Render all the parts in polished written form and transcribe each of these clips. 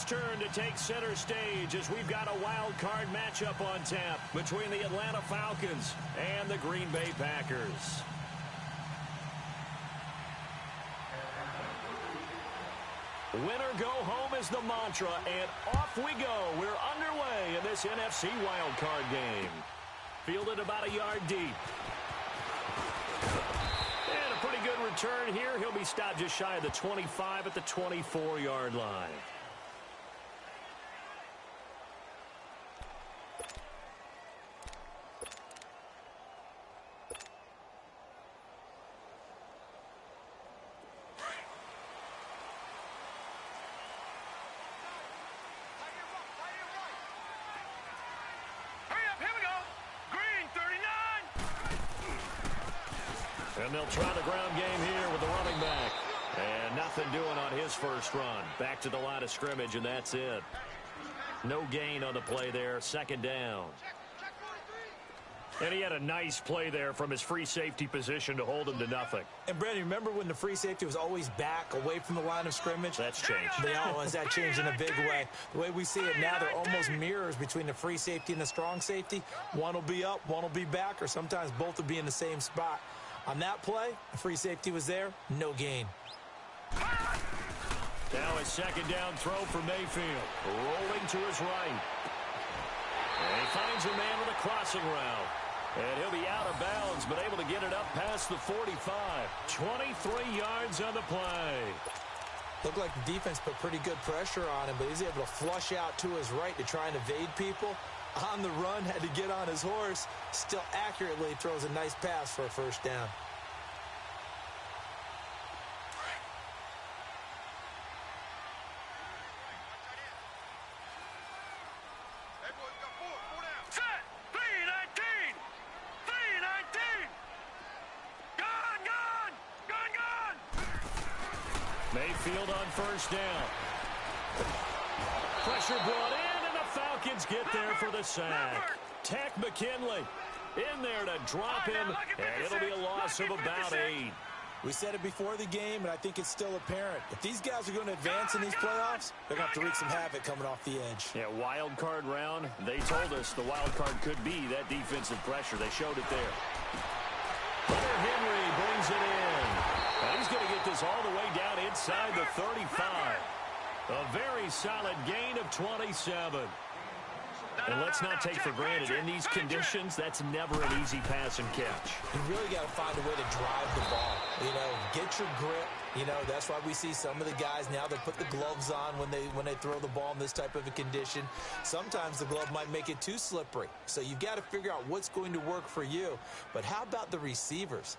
his turn to take center stage as we've got a wild card matchup on tap between the Atlanta Falcons and the Green Bay Packers. Winner go home is the mantra, and off we go. We're underway in this NFC wildcard game. Fielded about a yard deep. And a pretty good return here. He'll be stopped just shy of the 25 at the 24-yard line. And they'll try the ground game here with the running back. And nothing doing on his first run. Back to the line of scrimmage, and that's it. No gain on the play there. Second down. And he had a nice play there from his free safety position to hold him to nothing. And, Brandon, remember when the free safety was always back away from the line of scrimmage? That's changed. That changed in a big way. The way we see it now, they're almost mirrors between the free safety and the strong safety. One will be up, one will be back, or sometimes both will be in the same spot. On that play, the free safety was there, no gain. Now a second down throw for Mayfield. Rolling to his right. And he finds a man with a crossing route. And he'll be out of bounds, but able to get it up past the 45. 23 yards on the play. Looked like the defense put pretty good pressure on him, but he's able to flush out to his right to try and evade people. On the run, had to get on his horse. Still accurately throws a nice pass for a first down. Mayfield on first down. Pressure brought in, and the Falcons get there for the sack. Tech McKinley in there to drop him, and it'll be a loss of about 8. We said it before the game, and I think it's still apparent. If these guys are going to advance in these playoffs, they're going to have to wreak some havoc coming off the edge. Yeah, wild card round. They told us the wild card could be that defensive pressure. They showed it there. Hunter Henry brings it in. And he's going to get this all the way down inside the 35. A very solid gain of 27. And let's not take for granted, in these conditions, that's never an easy pass and catch. You really got to find a way to drive the ball. Get your grip. That's why we see some of the guys now that put the gloves on when they throw the ball in this type of a condition. Sometimes the glove might make it too slippery. So you've got to figure out what's going to work for you. But how about the receivers?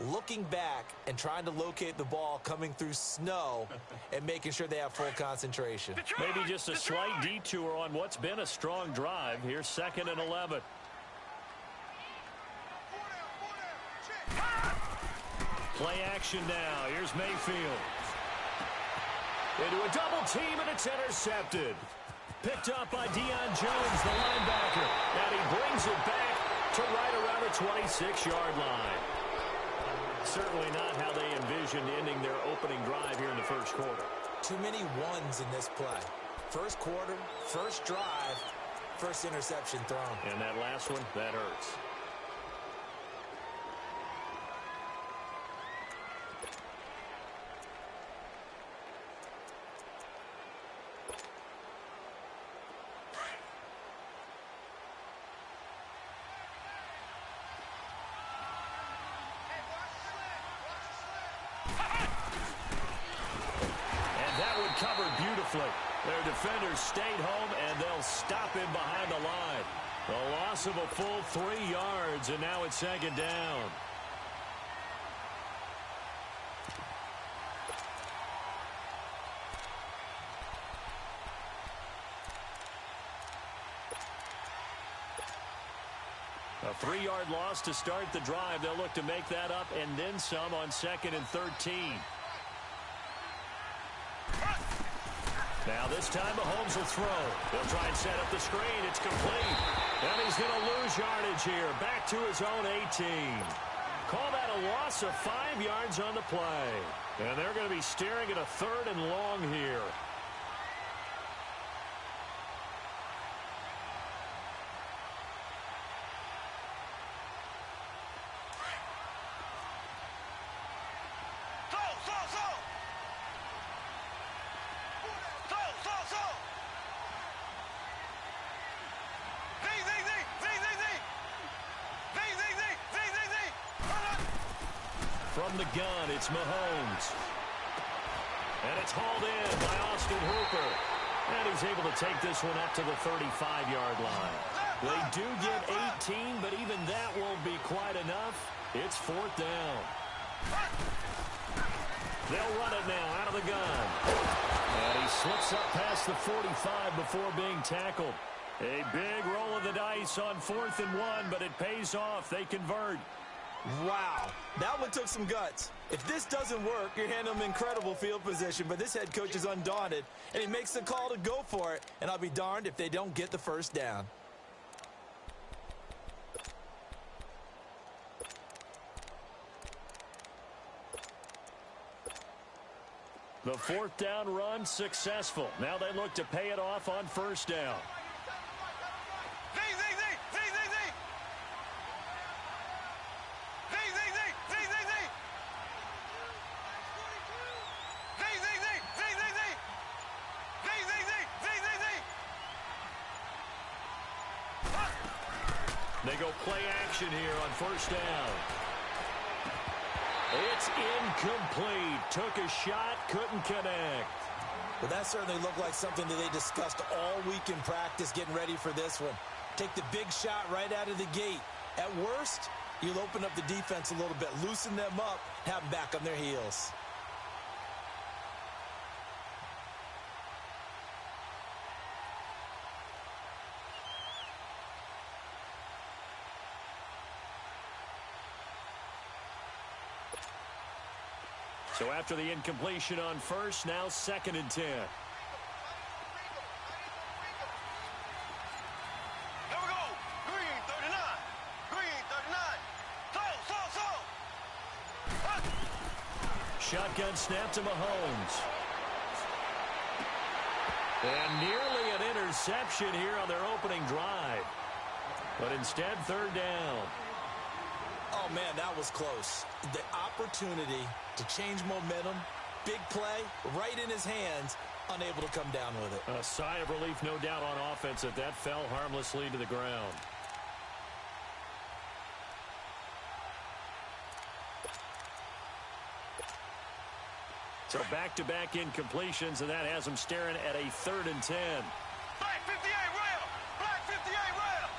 Looking back and trying to locate the ball coming through snow and making sure they have full concentration. Maybe just a slight detour on what's been a strong drive. Here's 2nd and 11. Play action now. Here's Mayfield. Into a double team, and it's intercepted. Picked up by Deion Jones, the linebacker. And he brings it back to right around the 26-yard line. Certainly not how they envisioned ending their opening drive here in the first quarter. Too many ones in this play. First quarter, first drive, first interception thrown. And that last one, that hurts. Covered beautifully. Their defenders stayed home, and they'll stop him behind the line. The loss of a full 3 yards, and now it's 2nd down. A 3-yard loss to start the drive. They'll look to make that up and then some on 2nd and 13. Now this time Mahomes will throw. They'll try and set up the screen. It's complete. And he's going to lose yardage here. Back to his own 18. Call that a loss of 5 yards on the play. And they're going to be staring at a 3rd and long here. From the gun, it's Mahomes. And it's hauled in by Austin Hooper. And he's able to take this one up to the 35-yard line. They do get 18, but even that won't be quite enough. It's 4th down. They'll run it now out of the gun. And he slips up past the 45 before being tackled. A big roll of the dice on 4th and 1, but it pays off. They convert. Wow, that one took some guts. If this doesn't work, you're handing them incredible field position, but this head coach is undaunted, and he makes the call to go for it, and I'll be darned if they don't get the first down. The 4th down run successful. Now they look to pay it off on 1st down. They go play action here on 1st down. It's incomplete. Took a shot, couldn't connect. Well, that certainly looked like something that they discussed all week in practice getting ready for this one. Take the big shot right out of the gate. At worst, you'll open up the defense a little bit, loosen them up, have them back on their heels. So after the incompletion on 1st, now 2nd and 10. Here we go. Green 39. Green 39. Shotgun snap to Mahomes. And nearly an interception here on their opening drive. But instead, 3rd down. Oh, man, that was close. The opportunity to change momentum, big play, right in his hands, unable to come down with it. A sigh of relief, no doubt, on offense that that fell harmlessly to the ground. So back-to-back incompletions, and that has them staring at a 3rd and 10. Black 58 rail. Black 58 rail.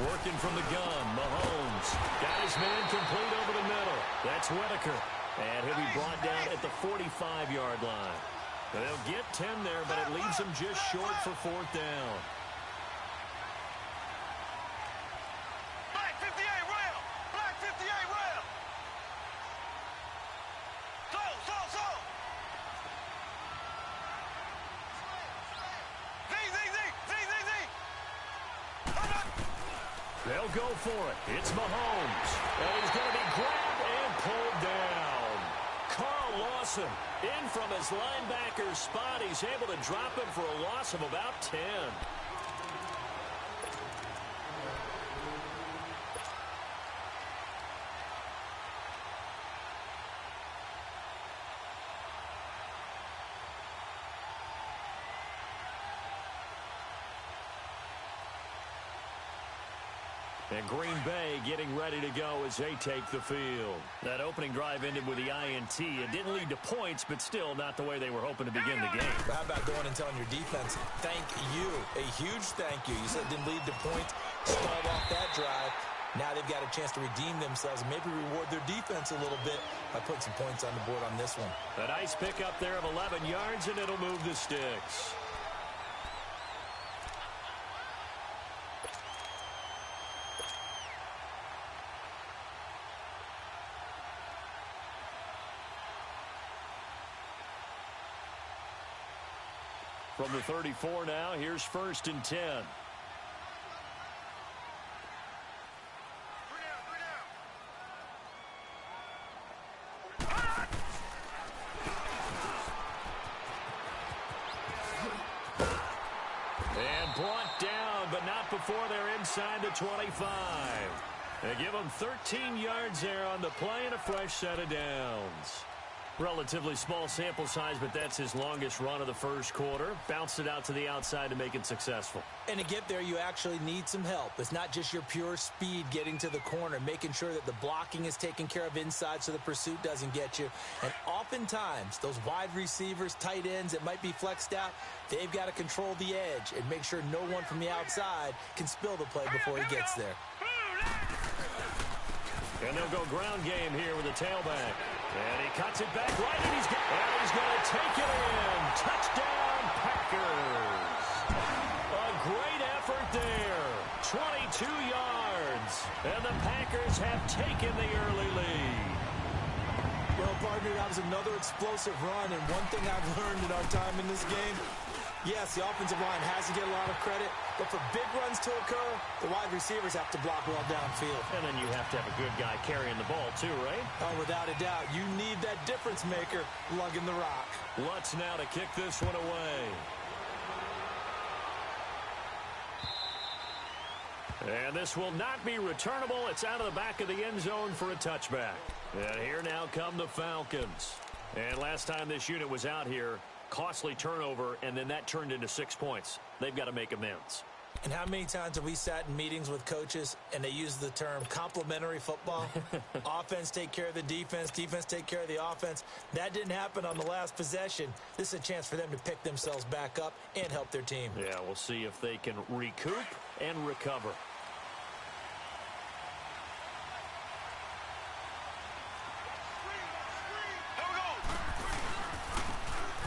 Working from the gun, Mahomes. Got his man complete over the middle. That's Whitaker. And he'll be brought down at the 45-yard line. They'll get 10 there, but it leaves them just short for 4th down. Black 58 rail. Black 58 rail. So. Z. They'll go for it. It's Mahomes. And he's going to be grabbed and pulled down. Carl Lawson in from his linebacker spot. He's able to drop him for a loss of about 10. And Green Bay getting ready to go as they take the field. That opening drive ended with the INT. It didn't lead to points, but still not the way they were hoping to begin the game. How about going and telling your defense, thank you, a huge thank you. You said it didn't lead to points, stalled off that drive. Now they've got a chance to redeem themselves and maybe reward their defense a little bit by putting some points on the board on this one. A nice pickup there of 11 yards, and it'll move the sticks. From the 34 now, here's 1st and 10. brought down, but not before they're inside the 25. They give them 13 yards there on the play and a fresh set of downs. Relatively small sample size, but that's his longest run of the first quarter. Bounced it out to the outside to make it successful. And to get there, you actually need some help. It's not just your pure speed getting to the corner, making sure that the blocking is taken care of inside so the pursuit doesn't get you. And oftentimes, those wide receivers, tight ends that might be flexed out, they've got to control the edge and make sure no one from the outside can spill the play before he gets there. And they'll go ground game here with a tailback. And he cuts it back right, and he's going to take it in. Touchdown, Packers. A great effort there. 22 yards. And the Packers have taken the early lead. Well, partner, that was another explosive run, and one thing I've learned in our time in this game, yes, the offensive line has to get a lot of credit, but for big runs to occur, the wide receivers have to block well downfield. And then you have to have a good guy carrying the ball too, right? Oh, without a doubt. You need that difference maker lugging the rock. Lutz now to kick this one away. And this will not be returnable. It's out of the back of the end zone for a touchback. And here now come the Falcons. And last time this unit was out here, costly turnover, and then that turned into 6 points. They've got to make amends. And how many times have we sat in meetings with coaches and they use the term complementary football? Offense take care of the defense, defense take care of the offense. That didn't happen on the last possession. This is a chance for them to pick themselves back up and help their team. Yeah, we'll see if they can recoup and recover.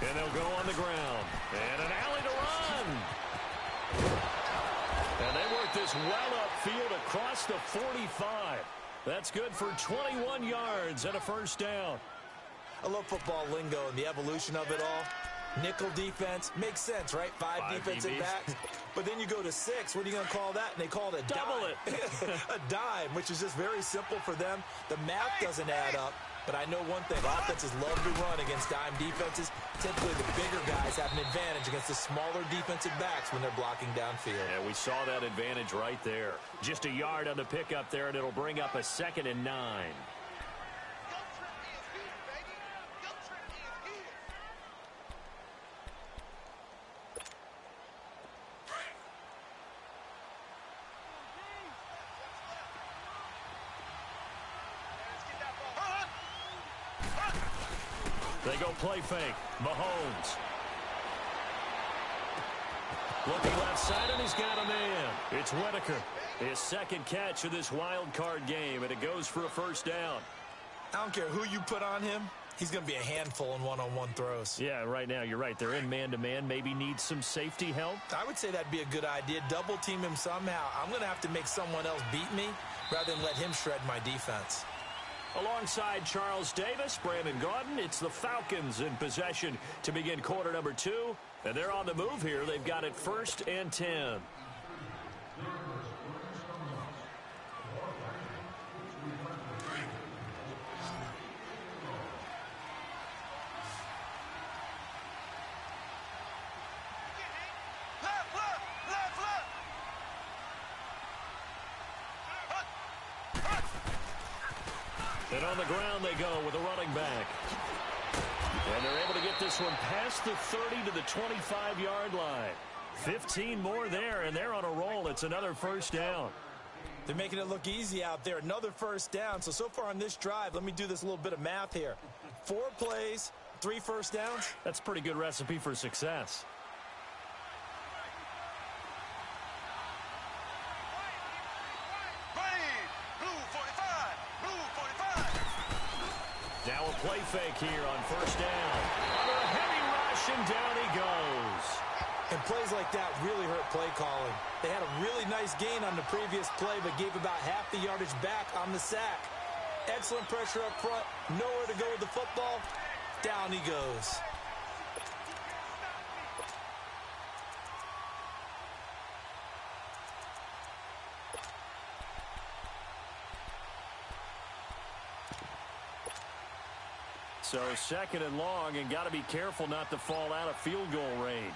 And they'll go on the ground. And an alley to run. And they work this well upfield across the 45. That's good for 21 yards and a first down. I love football lingo and the evolution of it all. Nickel defense makes sense, right? Five defensive DBs. backs. But then you go to 6. What are you going to call that? And they call it a Double dime. it. A dime, which is just very simple for them. The math doesn't add up. But I know one thing. Offenses love to run against dime defenses. Typically, the bigger guys have an advantage against the smaller defensive backs when they're blocking downfield. Yeah, we saw that advantage right there. Just a yard on the pickup there, and it'll bring up a 2nd and 9. They go play fake. Mahomes. Looking left side, and he's got a man. It's Whitaker. His second catch of this wild card game, and it goes for a first down. I don't care who you put on him. He's going to be a handful in one-on-one throws. Yeah, right now, you're right. They're in man-to-man. Maybe need some safety help. I would say that'd be a good idea. Double team him somehow. I'm going to have to make someone else beat me rather than let him shred my defense. Alongside Charles Davis, Brandon Gaudin, it's the Falcons in possession to begin quarter number 2. And they're on the move here. They've got it 1st and 10. And on the ground they go with a running back. And they're able to get this one past the 30 to the 25-yard line. 15 more there, and they're on a roll. It's another first down. They're making it look easy out there. Another first down. So far on this drive, let me do this little bit of math here. 4 plays, 3 first downs. That's a pretty good recipe for success. Now a play fake here on first down. Under a heavy rush, and down he goes. And plays like that really hurt play calling. They had a really nice gain on the previous play, but gave about half the yardage back on the sack. Excellent pressure up front. Nowhere to go with the football. Down he goes. So 2nd and long, and got to be careful not to fall out of field goal range.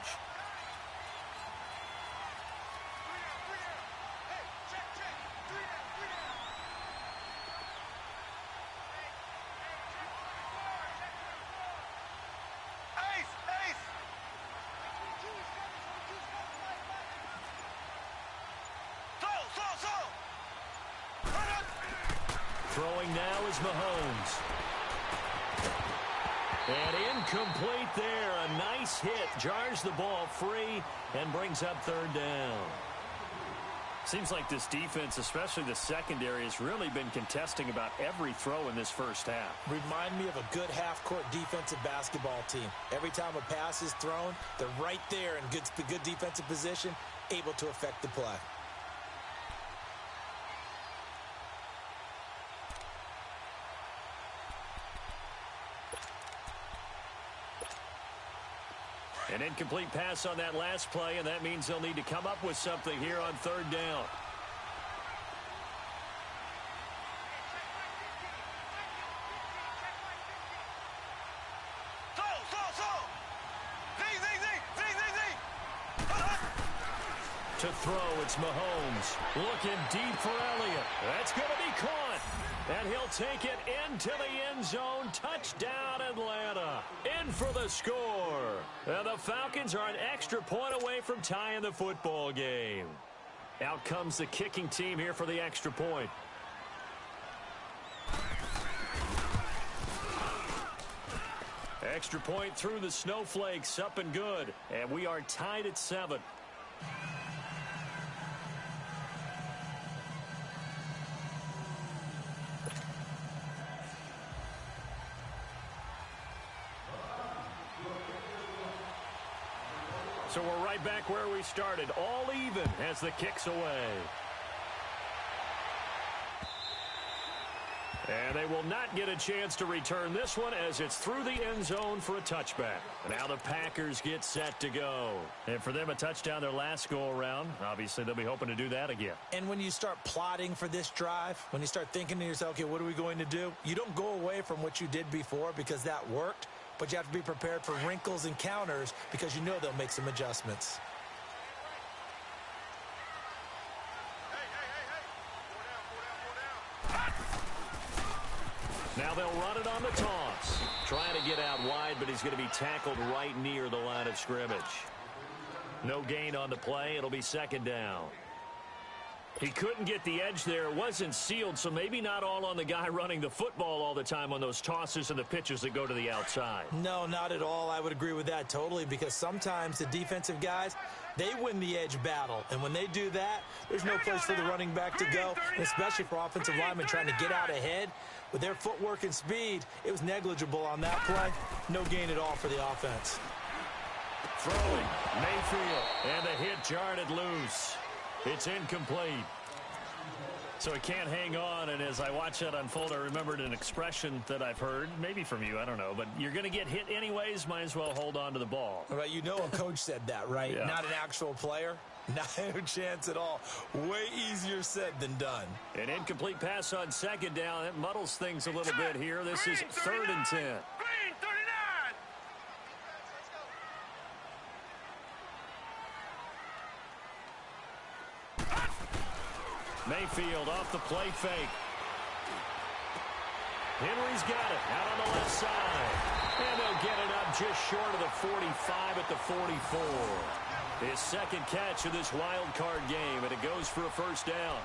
Throwing now is Mahomes. And incomplete there. A nice hit. Jars the ball free and brings up third down. Seems like this defense, especially the secondary, has really been contesting about every throw in this first half. Remind me of a good half-court defensive basketball team. Every time a pass is thrown, they're right there in good defensive position, able to affect the play. An incomplete pass on that last play, and that means they'll need to come up with something here on third down. To throw, it's Mahomes. Looking deep for Elliott. That's going to be caught. And he'll take it into the end zone. Touchdown, Atlanta. In for the score. And the Falcons are an extra point away from tying the football game. Out comes the kicking team here for the extra point. Extra point through the snowflakes. Up and good. And we are tied at 7. So we're right back where we started, all even as the kick's away. And they will not get a chance to return this one as it's through the end zone for a touchback. Now the Packers get set to go. And for them, a touchdown their last go-around. Obviously, they'll be hoping to do that again. And when you start plotting for this drive, when you start thinking to yourself, okay, what are we going to do? You don't go away from what you did before because that worked. But you have to be prepared for wrinkles and counters because you know they'll make some adjustments. Now they'll run it on the toss. Trying to get out wide, but he's going to be tackled right near the line of scrimmage. No gain on the play. It'll be second down. He couldn't get the edge there. It wasn't sealed, so maybe not all on the guy running the football all the time on those tosses and the pitches that go to the outside. No, not at all. I would agree with that totally because sometimes the defensive guys, they win the edge battle. And when they do that, there's no place for the running back to go, especially for offensive linemen trying to get out ahead. With their footwork and speed, it was negligible on that play. No gain at all for the offense. Throwing, Mayfield, and the hit jarred it loose. It's incomplete. So he can't hang on, and as I watch that unfold, I remembered an expression that I've heard, maybe from you, I don't know, but you're going to get hit anyways, might as well hold on to the ball. Right, you know a coach said that, right? Yeah. Not an actual player. No chance at all. Way easier said than done. An incomplete pass on second down. It muddles things a little bit here. This is 3rd and 10. Green 39. Mayfield off the play fake. Henry's got it out on the left side. And they'll get it up just short of the 45 at the 44. His second catch of this wild card game, and it goes for a first down.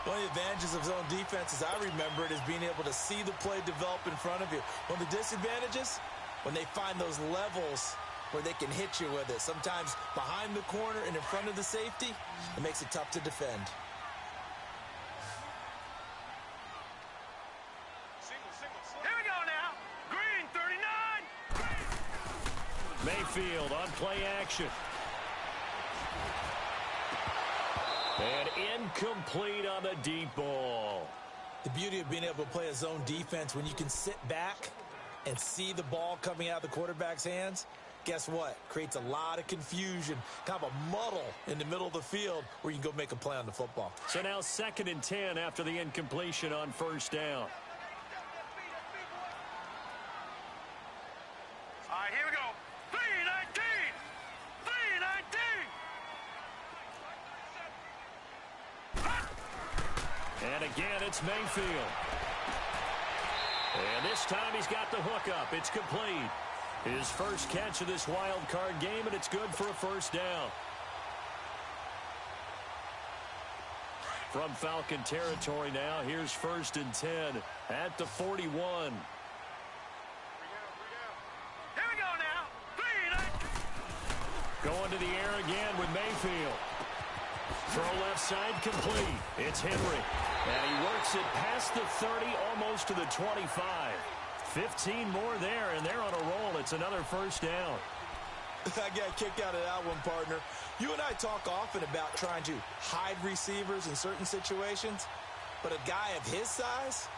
One of the advantages of zone defense, as I remember it, is being able to see the play develop in front of you. One of the disadvantages, when they find those levels where they can hit you with it, sometimes behind the corner and in front of the safety, it makes it tough to defend. Here we go now. Green 39. Mayfield on play action. And incomplete on the deep ball. The beauty of being able to play a zone defense when you can sit back and see the ball coming out of the quarterback's hands, guess what? Creates a lot of confusion, kind of a muddle in the middle of the field where you can go make a play on the football. So now 2nd and 10 after the incompletion on first down. All right, here we go. 319. 319. And again, it's Mayfield. And this time he's got the hook up. It's complete. His first catch of this wild card game, and it's good for a first down. From Falcon territory now, here's 1st and 10 at the 41. Here we go now. Going to the air again with Mayfield. Throw left side complete. It's Henry. And he works it past the 30, almost to the 25. 15 more there, and they're on a roll. It's another 1st down. I got kicked out of that one, partner. You and I talk often about trying to hide receivers in certain situations, but a guy of his size,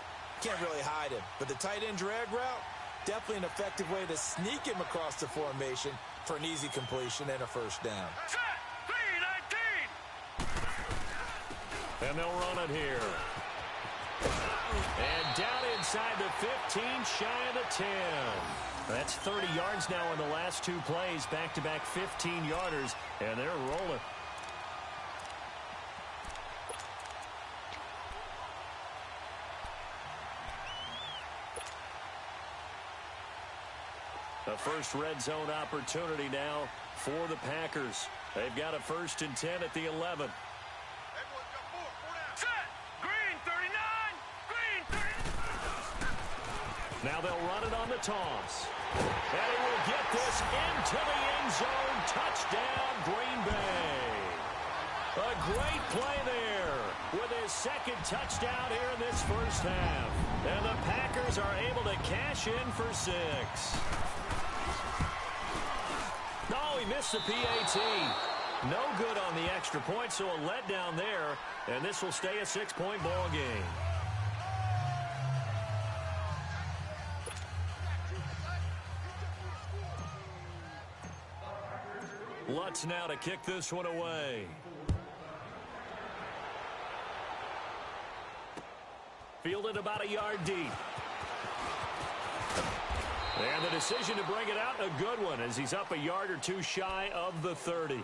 can't really hide him. But the tight end drag route, definitely an effective way to sneak him across the formation for an easy completion and a 1st down. Set. 3-19. And they'll run it here. And down inside the 15, shy of the 10. That's 30 yards now in the last 2 plays. Back-to-back 15-yarders, and they're rolling. The first red zone opportunity now for the Packers. They've got a 1st and 10 at the 11. Now they'll run it on the toss. And he will get this into the end zone. Touchdown, Green Bay. A great play there with his 2nd touchdown here in this 1st half. And the Packers are able to cash in for 6. No, he missed the PAT. No good on the extra point, so a letdown there. And this will stay a 6-point ball game. Lutz now to kick this one away. Fielded about a yard deep. And the decision to bring it out, a good one, as he's up a yard or 2 shy of the 30.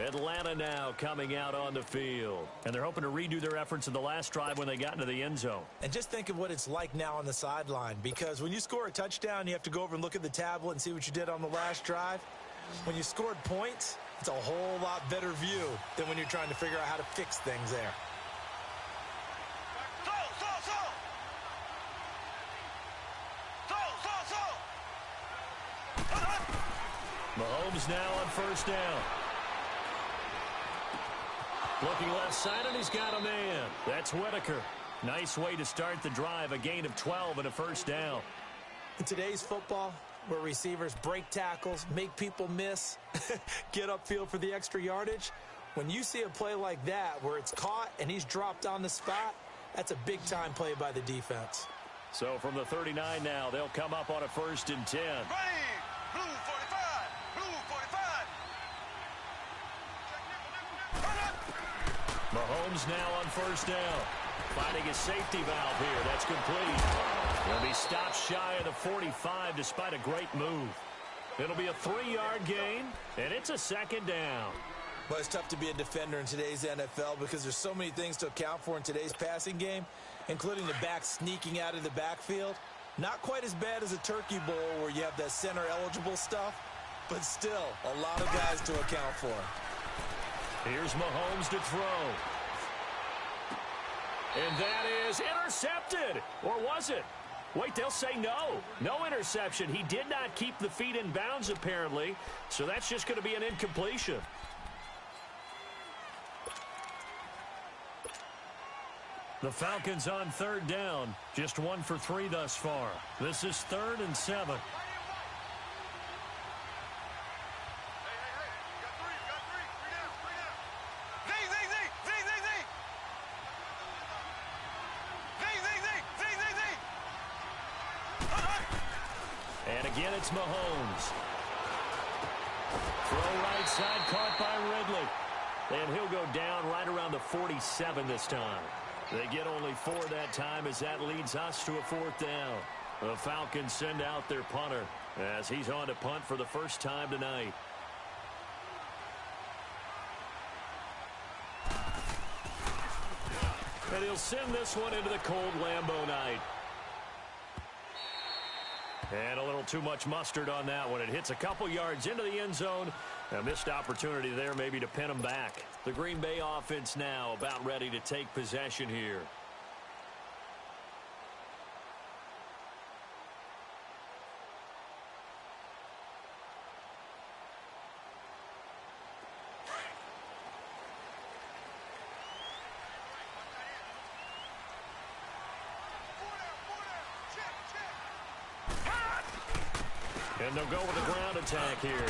Atlanta now coming out on the field. And they're hoping to redo their efforts in the last drive when they got into the end zone. And just think of what it's like now on the sideline, because when you score a touchdown, you have to go over and look at the tablet and see what you did on the last drive. When you scored points, it's a whole lot better view than when you're trying to figure out how to fix things there. Mahomes now on 1st down. Looking left side, and he's got a man. That's Whitaker. Nice way to start the drive. A gain of 12 and a 1st down. In today's football, where receivers break tackles, make people miss, get upfield for the extra yardage, when you see a play like that where it's caught and he's dropped on the spot, that's a big-time play by the defense. So from the 39 now, they'll come up on a 1st and 10. Ready. Blue 45. Blue 45. Mahomes now on 1st down. Finding a safety valve here. That's complete. He'll be stopped shy of the 45 despite a great move. It'll be a 3-yard gain, and it's a 2nd down. Well, it's tough to be a defender in today's NFL because there's so many things to account for in today's passing game, including the back sneaking out of the backfield. Not quite as bad as a turkey bowl where you have that center-eligible stuff, but still a lot of guys to account for. Here's Mahomes to throw. And that is intercepted. Or was it? Wait, they'll say no. No interception. He did not keep the feet in bounds, apparently. So that's just going to be an incompletion. The Falcons on 3rd down. Just 1 for 3 thus far. This is 3rd and 7. And again, it's Mahomes. Throw right side, caught by Ridley. And he'll go down right around the 47 this time. They get only 4 that time as that leads us to a 4th down. The Falcons send out their punter as he's on to punt for the first time tonight. And he'll send this one into the cold Lambeau night. And a little too much mustard on that one. It hits a couple yards into the end zone, A missed opportunity there maybe to pin them back. The Green Bay offense now about ready to take possession here. And they'll go with a ground attack here.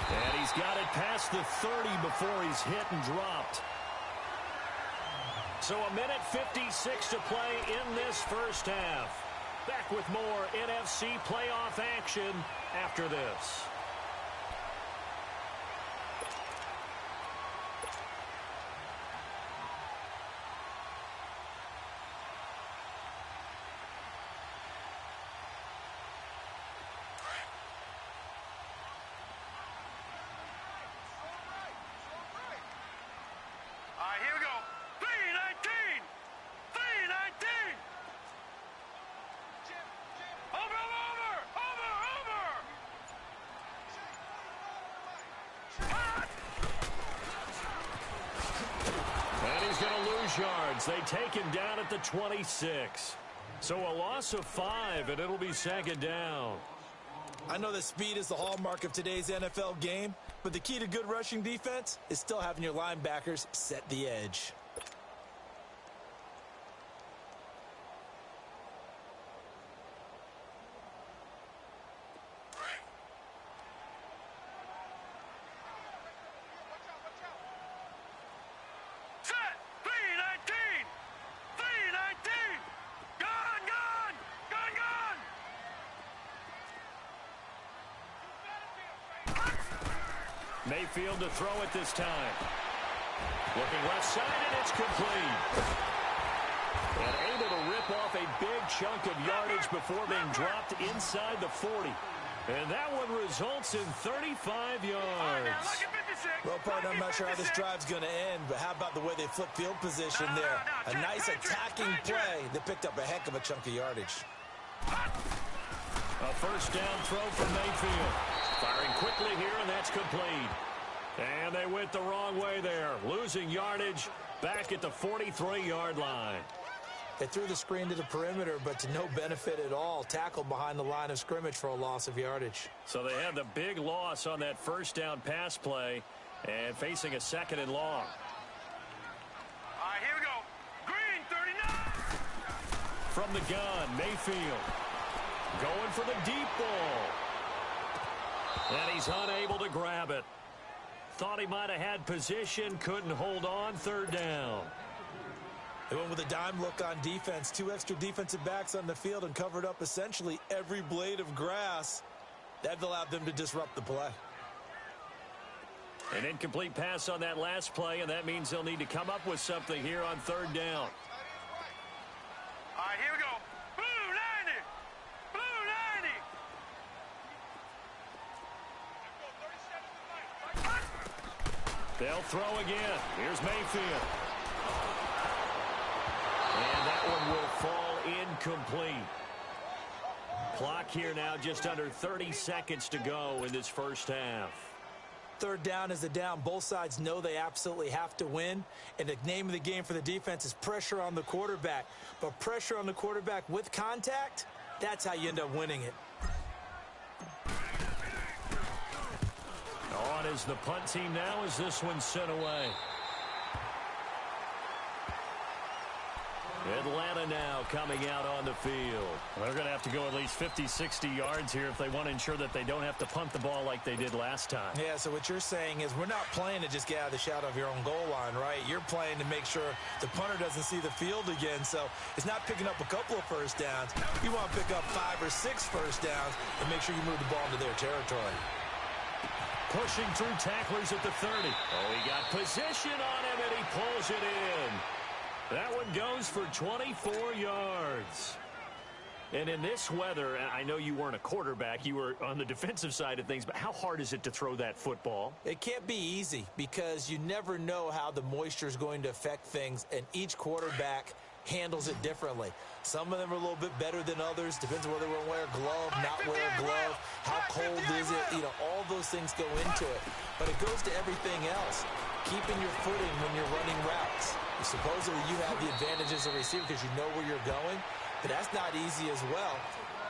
And he's got it past the 30 before he's hit and dropped. So a minute 56 to play in this first half. Back with more NFC playoff action after this. Here we go. 319. 319. Over. And he's going to lose yards. They take him down at the 26. So a loss of 5, and it'll be second down. I know that speed is the hallmark of today's NFL game, but the key to good rushing defense is still having your linebackers set the edge. Set. 319. 319. Gone. Mayfield to throw it this time. Looking left side, and it's complete. And able to rip off a big chunk of yardage before being dropped inside the 40. And that one results in 35 yards. Well, partner, I'm not sure how this drive's going to end, but how about the way they flip field position there? A nice attacking play that picked up a heck of a chunk of yardage. A first down throw from Mayfield. Firing quickly here, and that's complete. And they went the wrong way there, losing yardage back at the 43-yard line. They threw the screen to the perimeter, but to no benefit at all. Tackled behind the line of scrimmage for a loss of yardage. So they had the big loss on that first down pass play and facing a second and long. All right, here we go. Green, 39. From the gun, Mayfield going for the deep ball. And he's unable to grab it. Thought he might have had position, couldn't hold on, third down. They went with a dime look on defense. 2 extra defensive backs on the field and covered up essentially every blade of grass. That allowed them to disrupt the play. An incomplete pass on that last play, and that means they'll need to come up with something here on third down. All right, here we go. Blue 90. Blue 90. They'll throw again. Here's Mayfield. And that one will fall incomplete. Clock here now just under 30 seconds to go in this first half. Third down is a down. Both sides know they absolutely have to win. And the name of the game for the defense is pressure on the quarterback. But pressure on the quarterback with contact, that's how you end up winning it. On is the punt team now as this one's sent away. Atlanta now coming out on the field. They're going to have to go at least 50, 60 yards here if they want to ensure that they don't have to punt the ball like they did last time. Yeah, so what you're saying is we're not playing to just get out of the shadow of your own goal line, right? You're playing to make sure the punter doesn't see the field again. So it's not picking up a couple of first downs. You want to pick up 5 or 6 first downs and make sure you move the ball into their territory. Pushing through tacklers at the 30. Oh, he got position on him, and he pulls it in. That one goes for 24 yards. And in this weather, I know you weren't a quarterback. You were on the defensive side of things, but how hard is it to throw that football? It can't be easy because you never know how the moisture is going to affect things, and each quarterback handles it differently. Some of them are a little bit better than others. Depends on whether we're wear a glove, not wear a glove. How cold is it? You know, all those things go into it. But it goes to everything else. Keeping your footing when you're running routes. Supposedly you have the advantage as a receiver because you know where you're going. But that's not easy as well.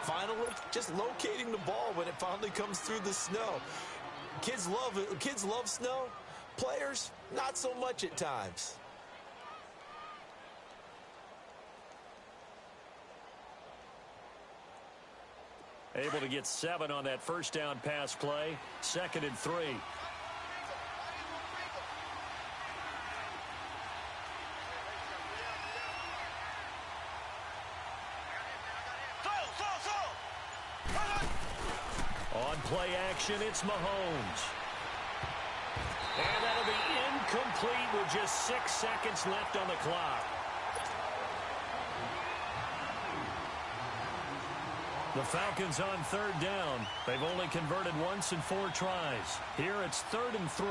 Finally, just locating the ball when it finally comes through the snow. Kids love it. Kids love snow. Players, not so much at times. Able to get 7 on that first down pass play. 2nd and 3. On play action, it's Mahomes. And that'll be incomplete with just 6 seconds left on the clock. The Falcons on 3rd down. They've only converted once in 4 tries. Here it's 3rd and 3.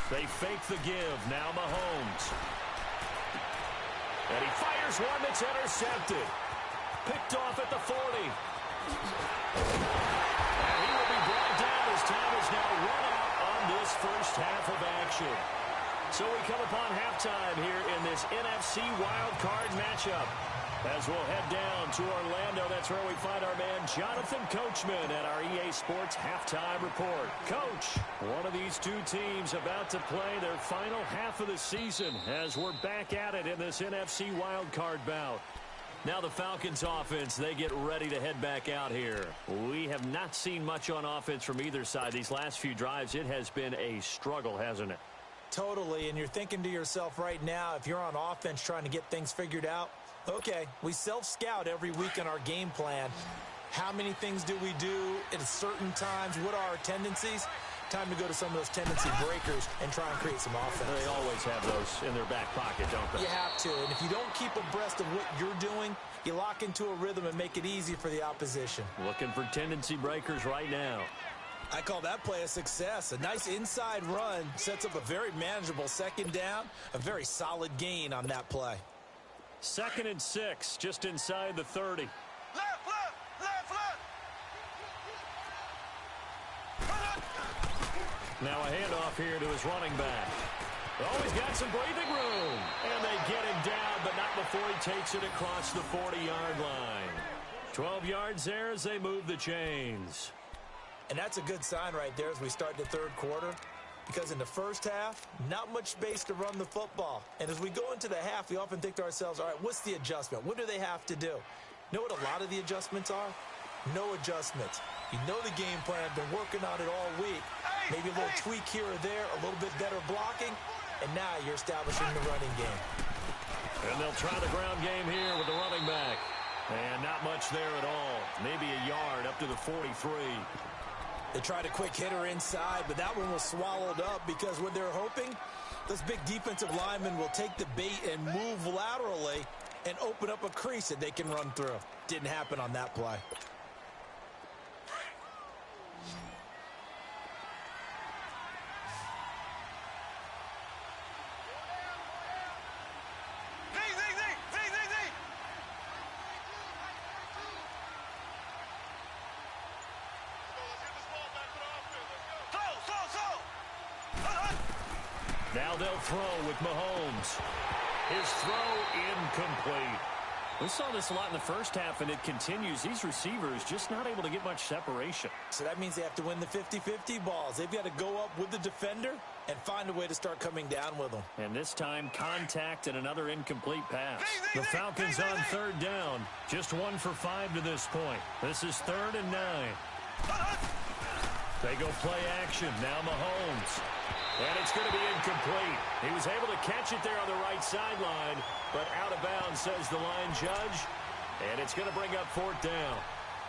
They fake the give. Now Mahomes. And he fires one that's intercepted. Picked off at the 40. And he will be brought down as time is now run out on this first half of action. So we come upon halftime here in this NFC Wildcard matchup. As we'll head down to Orlando, that's where we find our man Jonathan Coachman at our EA Sports Halftime Report. Coach, one of these two teams about to play their final half of the season as we're back at it in this NFC Wildcard bout. Now the Falcons offense, they get ready to head back out here. We have not seen much on offense from either side. These last few drives, it has been a struggle, hasn't it? Totally, and you're thinking to yourself right now, if you're on offense trying to get things figured out, okay, we self-scout every week in our game plan. How many things do we do at certain times? What are our tendencies? Time to go to some of those tendency breakers and try and create some offense. They always have those in their back pocket, don't they? You have to, and if you don't keep abreast of what you're doing, you lock into a rhythm and make it easy for the opposition. Looking for tendency breakers right now. I call that play a success. A nice inside run sets up a very manageable 2nd down, a very solid gain on that play. 2nd and 6, just inside the 30. Left, left, left, left. Now a handoff here to his running back. Oh, he's got some breathing room. And they get him down, but not before he takes it across the 40-yard line. 12 yards there as they move the chains. And that's a good sign right there as we start the 3rd quarter. Because in the first half, not much space to run the football. And as we go into the half, we often think to ourselves, all right, what's the adjustment? What do they have to do? You know what a lot of the adjustments are? No adjustments. You know the game plan, been working on it all week. Maybe a little tweak here or there, a little bit better blocking, and now you're establishing the running game. And they'll try the ground game here with the running back. And not much there at all. Maybe a yard up to the 43. They tried a quick hitter inside, but that one was swallowed up because what they're hoping, those big defensive linemen will take the bait and move laterally and open up a crease that they can run through. Didn't happen on that play. Now they'll throw with Mahomes. His throw incomplete. We saw this a lot in the first half, and it continues. These receivers just not able to get much separation. So that means they have to win the 50-50 balls. They've got to go up with the defender and find a way to start coming down with them. And this time, contact and another incomplete pass. The Falcons on 3rd down. Just 1 for 5 to this point. This is 3rd and 9. They go play action. Now Mahomes. And it's going to be incomplete. He was able to catch it there on the right sideline, but out of bounds, says the line judge. And it's going to bring up 4th down.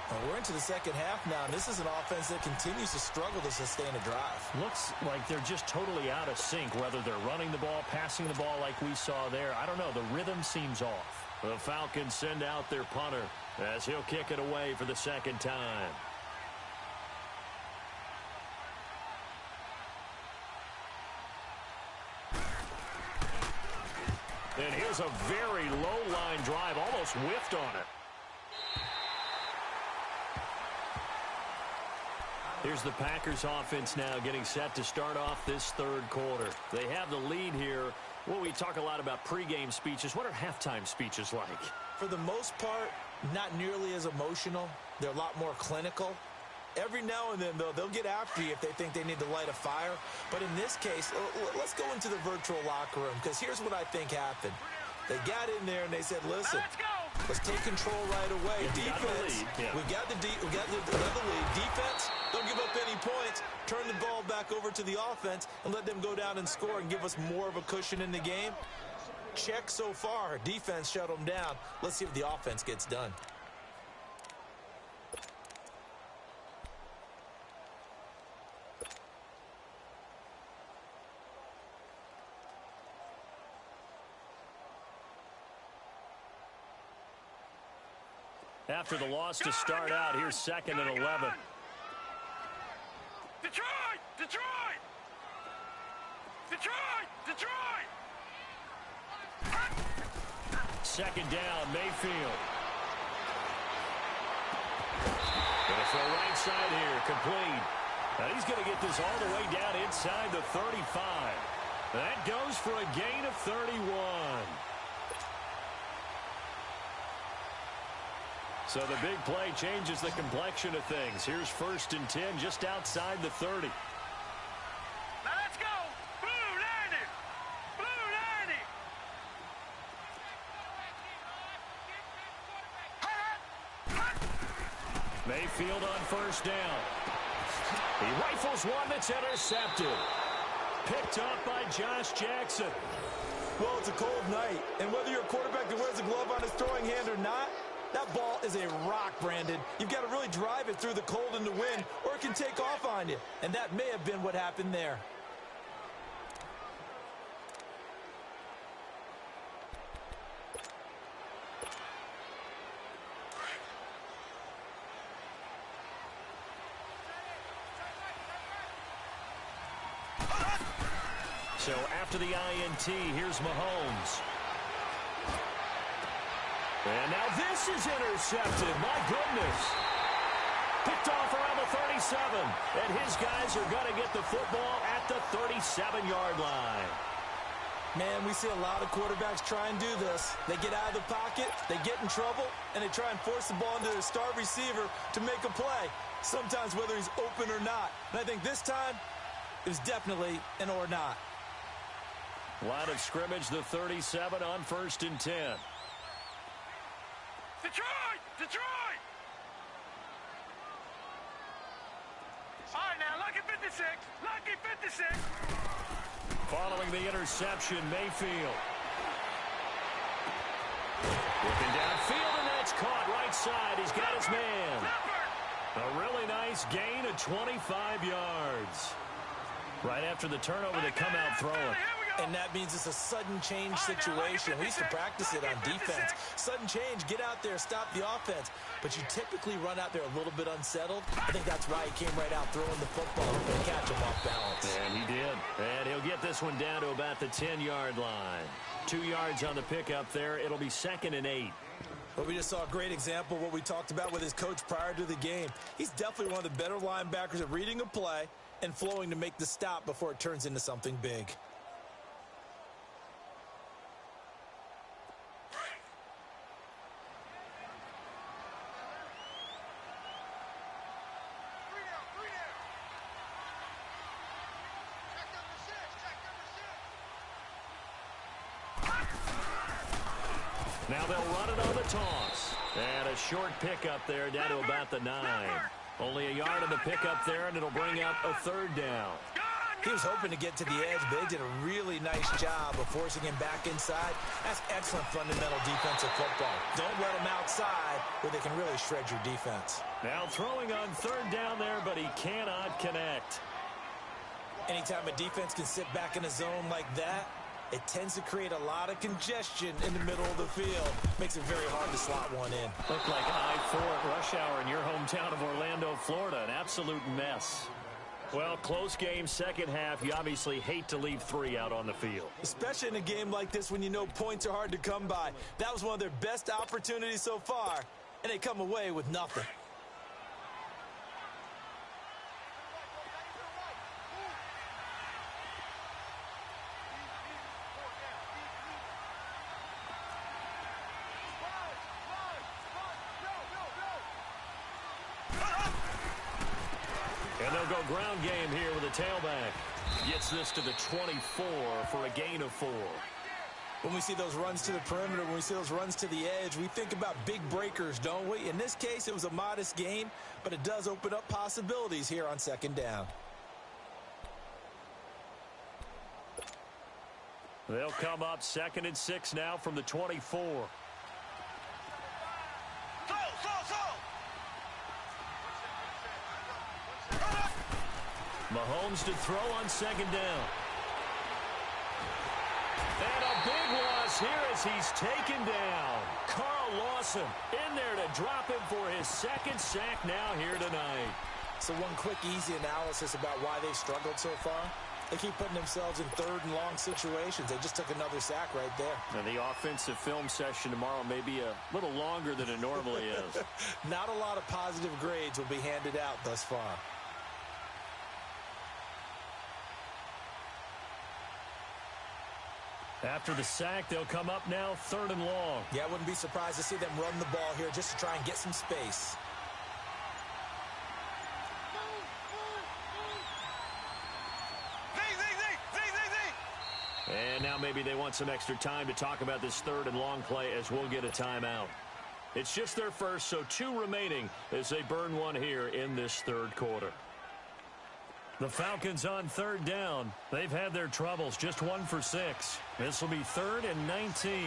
Well, we're into the second half now, and this is an offense that continues to struggle to sustain a drive. Looks like they're just totally out of sync, whether they're running the ball, passing the ball like we saw there. I don't know. The rhythm seems off. The Falcons send out their punter as he'll kick it away for the 2nd time. And here's a very low-line drive, almost whiffed on it. Here's the Packers offense now getting set to start off this third quarter. They have the lead here. Well, we talk a lot about pregame speeches. What are halftime speeches like? For the most part, not nearly as emotional. They're a lot more clinical. Every now and then, though, they'll get after you if they think they need to light a fire. But in this case, let's go into the virtual locker room, because here's what I think happened. They got in there and they said, listen, let's take control right away. Defense, we got the lead. Defense, don't give up any points. Turn the ball back over to the offense and let them go down and score and give us more of a cushion in the game. Check so far. Defense shut them down. Let's see if the offense gets done. After the loss to start out, here's 2nd and 11. Detroit! Detroit! Detroit! Detroit! Second down, Mayfield. Gonna throw right side here, complete. Now he's going to get this all the way down inside the 35. That goes for a gain of 31. So the big play changes the complexion of things. Here's 1st and 10 just outside the 30. Now let's go! Blue 90! Blue 90! Mayfield on 1st down. He rifles one that's intercepted. Picked up by Josh Jackson. Well, it's a cold night, and whether you're a quarterback that wears a glove on his throwing hand or not, that ball is a rock, Brandon. You've got to really drive it through the cold and the wind, or it can take off on you. And that may have been what happened there. So after the INT, here's Mahomes. And now this is intercepted. My goodness. Picked off around the 37. And his guys are going to get the football at the 37-yard line. Man, we see a lot of quarterbacks try and do this. They get out of the pocket, they get in trouble, and they try and force the ball into their star receiver to make a play, sometimes whether he's open or not. And I think this time, it was definitely an or not. Line of scrimmage, the 37 on 1st and 10. Detroit! Detroit! All right, now, lucky 56. Lucky 56. Following the interception, Mayfield. Looking downfield, and that's caught right side. He's got his man. A really nice gain of 25 yards. Right after the turnover, they come out throwing. And that means it's a sudden change situation. We used to practice it on defense. Sudden change, get out there, stop the offense. But you typically run out there a little bit unsettled. I think that's why he came right out throwing the football and catch him off balance. And he did. And he'll get this one down to about the 10-yard line. 2 yards on the pickup there. It'll be 2nd and 8. Well, we just saw a great example of what we talked about with his coach prior to the game. He's definitely one of the better linebackers at reading a play and flowing to make the stop before it turns into something big. Now they'll run it on the toss. And a short pickup there down to about the 9. Only a yard on the pickup there, and it'll bring up a 3rd down. He was hoping to get to the edge, but they did a really nice job of forcing him back inside. That's excellent fundamental defensive football. Don't let him outside where they can really shred your defense. Now throwing on 3rd down there, but he cannot connect. Anytime a defense can sit back in a zone like that, it tends to create a lot of congestion in the middle of the field. Makes it very hard to slot one in. Looked like I-4 at rush hour in your hometown of Orlando, Florida. An absolute mess. Well, close game, second half. You obviously hate to leave 3 out on the field. Especially in a game like this when you know points are hard to come by. That was one of their best opportunities so far, and they come away with nothing. And they'll go ground game here with a tailback. Gets this to the 24 for a gain of 4. When we see those runs to the perimeter, when we see those runs to the edge, we think about big breakers, don't we? In this case, it was a modest gain, but it does open up possibilities here on second down. They'll come up 2nd and 6 now from the 24. Mahomes to throw on 2nd down. And a big loss here as he's taken down. Carl Lawson in there to drop him for his 2nd sack now here tonight. So one quick, easy analysis about why they've struggled so far. They keep putting themselves in 3rd and long situations. They just took another sack right there. And the offensive film session tomorrow may be a little longer than it normally is. Not a lot of positive grades will be handed out thus far. After the sack, they'll come up now 3rd and long. Yeah, I wouldn't be surprised to see them run the ball here just to try and get some space. And now maybe they want some extra time to talk about this 3rd and long play as we'll get a timeout. It's just their first, so 2 remaining as they burn one here in this 3rd quarter. The Falcons on 3rd down. They've had their troubles, just 1 for 6. This will be 3rd and 19.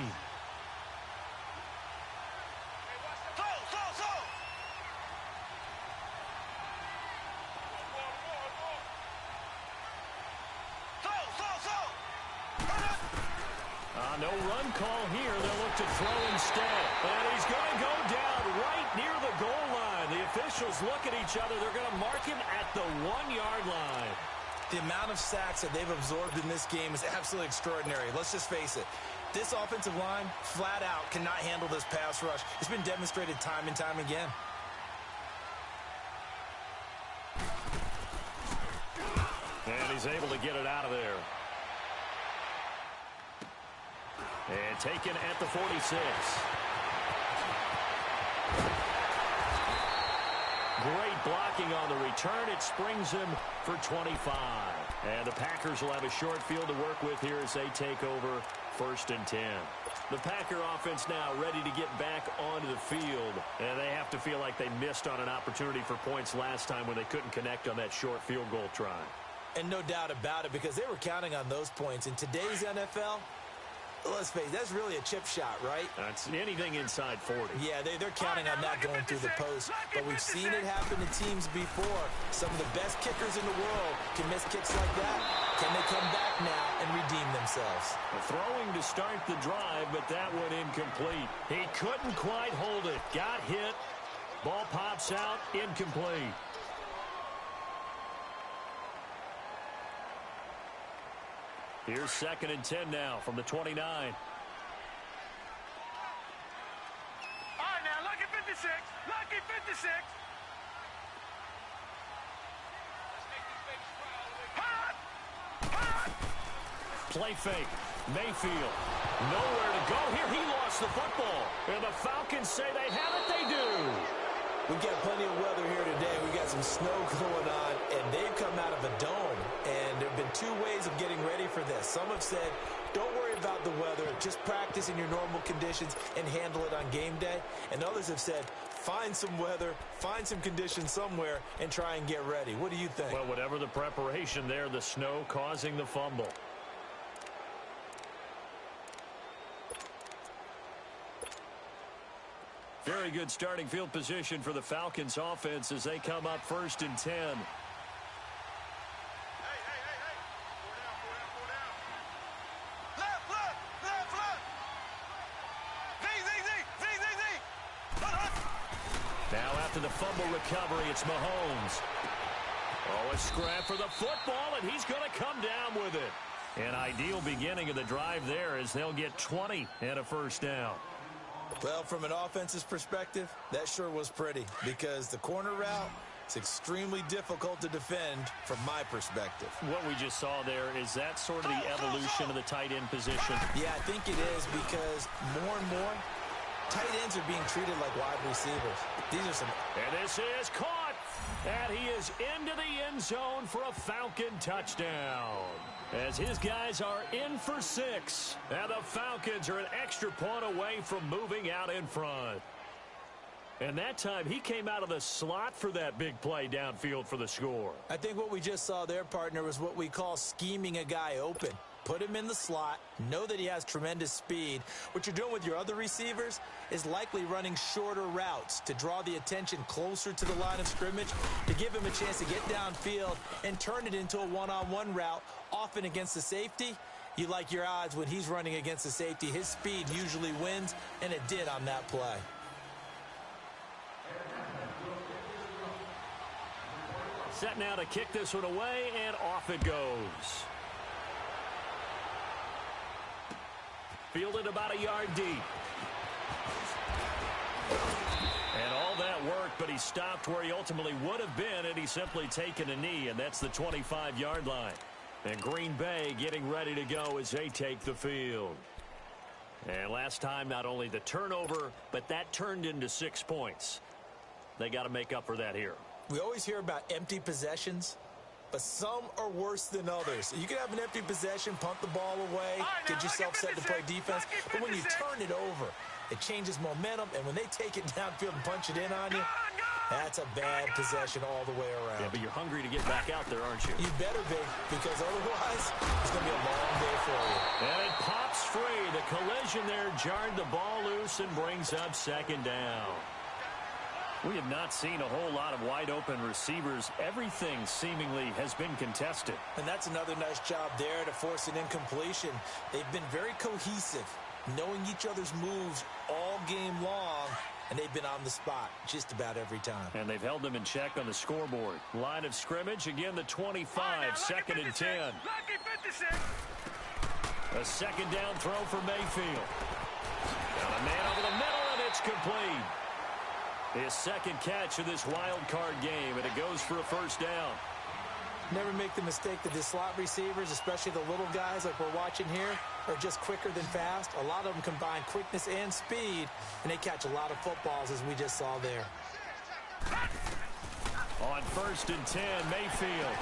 No run call here. They'll look to throw instead. And he's going to go down right near the goal line. The officials look at each other. They're going to mark him at the 1-yard line. The amount of sacks that they've absorbed in this game is absolutely extraordinary. Let's just face it. This offensive line, flat out, cannot handle this pass rush. It's been demonstrated time and time again. And he's able to get it out of there. And taken at the 46. Great blocking on the return. It springs him for 25. And the Packers will have a short field to work with here as they take over 1st and 10. The Packer offense now ready to get back onto the field. And they have to feel like they missed on an opportunity for points last time when they couldn't connect on that short field goal try. And no doubt about it, because they were counting on those points. In today's NFL, let's face it, that's really a chip shot, right? That's anything inside 40. Yeah, they're counting on that going through the post. But we've seen it happen to teams before. Some of the best kickers in the world can miss kicks like that. Can they come back now and redeem themselves? Throwing to start the drive, but that one incomplete. He couldn't quite hold it. Got hit. Ball pops out. Incomplete. Here's 2nd and 10 now from the 29. All right, now, lucky 56. Lucky 56. Play fake. Mayfield. Nowhere to go here. He lost the football. And the Falcons say they have it. They do. We've got plenty of weather here today. We've got some snow going on, and they've come out of a dome. And there have been 2 ways of getting ready for this. Some have said, don't worry about the weather. Just practice in your normal conditions and handle it on game day. And others have said, find some weather, find some conditions somewhere, and try and get ready. What do you think? Well, whatever the preparation there, the snow causing the fumble. Very good starting field position for the Falcons offense as they come up 1st and 10. Hey. Left. Z. Now after the fumble recovery, it's Mahomes. Oh, a scrap for the football, and he's going to come down with it. An ideal beginning of the drive there as they'll get 20 and a first down. Well, from an offense's perspective, that sure was pretty because the corner route is extremely difficult to defend from my perspective. What we just saw there, is that sort of the evolution of the tight end position? Yeah, I think it is because more and more tight ends are being treated like wide receivers. These are some... And this is caught. And he is into the end zone for a Falcon touchdown. As his guys are in for 6. And the Falcons are an extra point away from moving out in front. And that time, he came out of the slot for that big play downfield for the score. I think what we just saw there, partner, was what we call scheming a guy open. Put him in the slot, know that he has tremendous speed. What you're doing with your other receivers is likely running shorter routes to draw the attention closer to the line of scrimmage, to give him a chance to get downfield and turn it into a one-on-one route, often against the safety. You like your odds when he's running against the safety. His speed usually wins, and it did on that play. Set now to kick this one away, and off it goes. Fielded about a yard deep. And all that work, but he stopped where he ultimately would have been, and he's simply taken a knee, and that's the 25-yard line. And Green Bay getting ready to go as they take the field. And last time, not only the turnover, but that turned into 6 points. They got to make up for that here. We always hear about empty possessions, but some are worse than others. You can have an empty possession, punt the ball away, get yourself set to play defense, but when you turn it over, it changes momentum, and when they take it downfield and punch it in on you, that's a bad possession all the way around. Yeah, but you're hungry to get back out there, aren't you? You better be, because otherwise, it's going to be a long day for you. And it pops free. The collision there jarred the ball loose and brings up second down. We have not seen a whole lot of wide-open receivers. Everything seemingly has been contested. And that's another nice job there to force an incompletion. They've been very cohesive, knowing each other's moves all game long, and they've been on the spot just about every time. And they've held them in check on the scoreboard. Line of scrimmage, again the 25, second and 10. A second down throw for Mayfield. Got a man over the middle, and it's complete. His second catch of this wild card game, and it goes for a first down. Never make the mistake that the slot receivers, especially the little guys like we're watching here, are just quicker than fast. A lot of them combine quickness and speed, and they catch a lot of footballs, as we just saw there. On first and 10, Mayfield.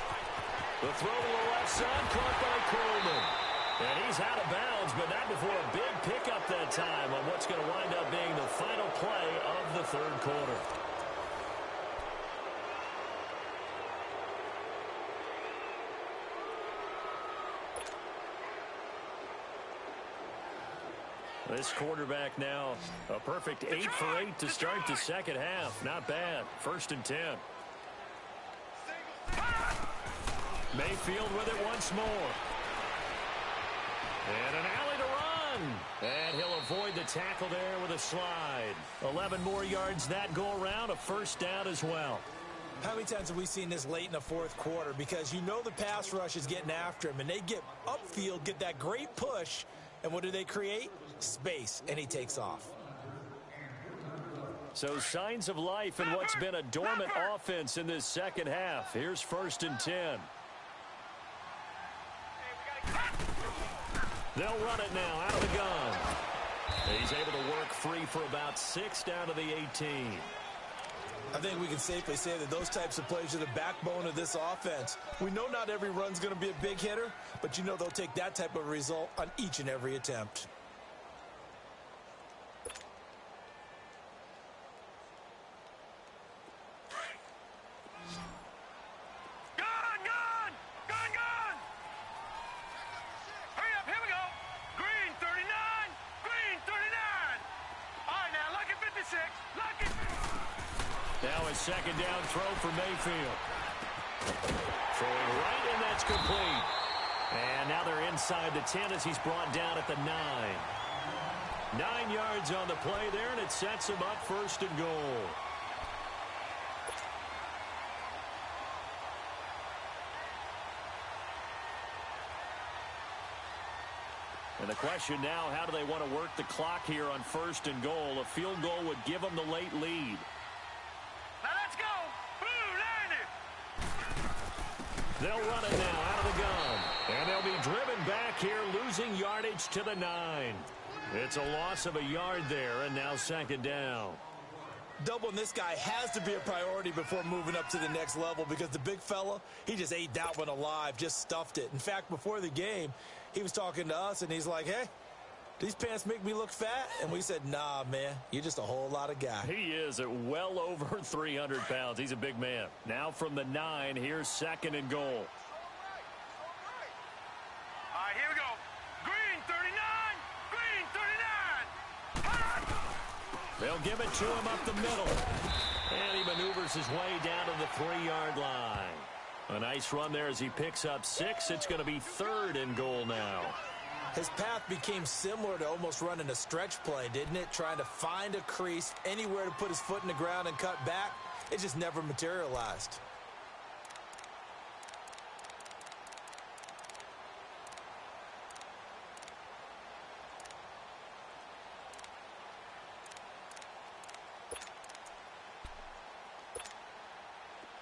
The throw to the left side, caught by Coleman. And he's out of bounds, but not before a big pickup that time on what's going to wind up being the final play of the third quarter. This quarterback now a perfect 8 for 8 to start the second half. Not bad. First and 10. Mayfield with it once more. And an alley to run. And he'll avoid the tackle there with a slide. 11 more yards that go around. A first down as well. How many times have we seen this late in the fourth quarter? Because you know the pass rush is getting after him, and they get upfield, get that great push, and what do they create? Space, and he takes off. So signs of life in what's been a dormant offense in this second half. Here's first and 10. They'll run it now out of the gun. He's able to work free for about 6 down to the 18. I think we can safely say that those types of plays are the backbone of this offense. We know not every run's going to be a big hitter, but you know they'll take that type of result on each and every attempt. Now a second down throw for Mayfield. Throwing right, and that's complete. And now they're inside the 10 as he's brought down at the 9. 9 yards on the play there, and it sets him up first and goal. And the question now, how do they want to work the clock here on 1st and goal? A field goal would give them the late lead. Now let's go. Boo, 90. They'll run it now out of the gun. And they'll be driven back here, losing yardage to the 9. It's a loss of a yard there, and now 2nd down. Doubling this guy has to be a priority before moving up to the next level because the big fella, he just ate that one alive, just stuffed it. In fact, before the game, he was talking to us, and he's like, hey, these pants make me look fat? And we said, nah, man, you're just a whole lot of guy. He is at well over 300 pounds. He's a big man. Now from the 9, here's 2nd and goal. All right, here we go. Green 39. Green 39. They'll give it to him up the middle. And he maneuvers his way down to the 3-yard line. A nice run there as he picks up 6. It's going to be 3rd and goal now. His path became similar to almost running a stretch play, didn't it? Trying to find a crease, anywhere to put his foot in the ground and cut back. It just never materialized.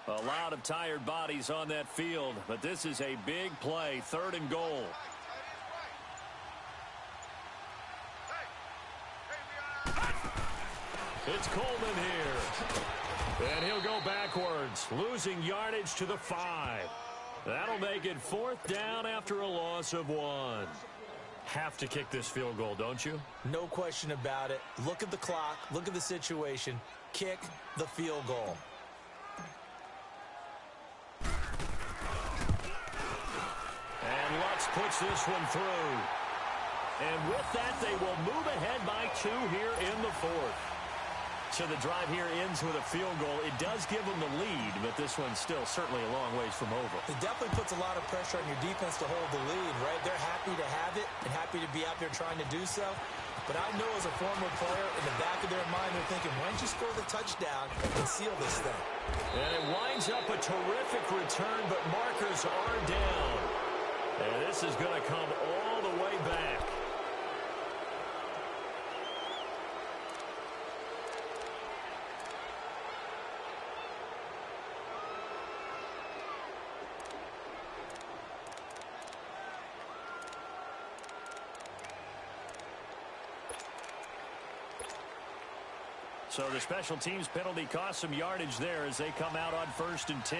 A lot of tired bodies on that field, but this is a big play, 3rd and goal. It's Coleman here. And he'll go backwards, losing yardage to the 5. That'll make it 4th down after a loss of 1. Have to kick this field goal, don't you? No question about it. Look at the clock. Look at the situation. Kick the field goal. And Lutz puts this one through. And with that, they will move ahead by 2 here in the 4th. So the drive here ends with a field goal. It does give them the lead, but this one's still certainly a long ways from over. It definitely puts a lot of pressure on your defense to hold the lead, right? They're happy to have it and happy to be out there trying to do so. But I know as a former player, in the back of their mind, they're thinking, why don't you score the touchdown and seal this thing? And it winds up a terrific return, but markers are down. And this is going to come all the way back. So the special teams penalty cost some yardage there as they come out on 1st and 10.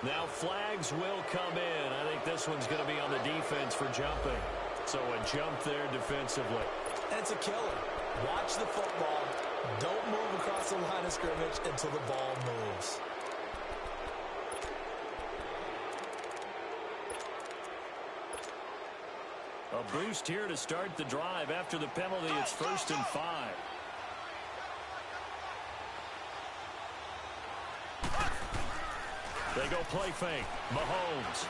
Now flags will come in. I think this one's going to be on the defense for jumping. So a jump there defensively. And it's a killer. Watch the football. Don't move across the line of scrimmage until the ball moves. A boost here to start the drive. After the penalty, it's 1st and 5. They go play fake. Mahomes.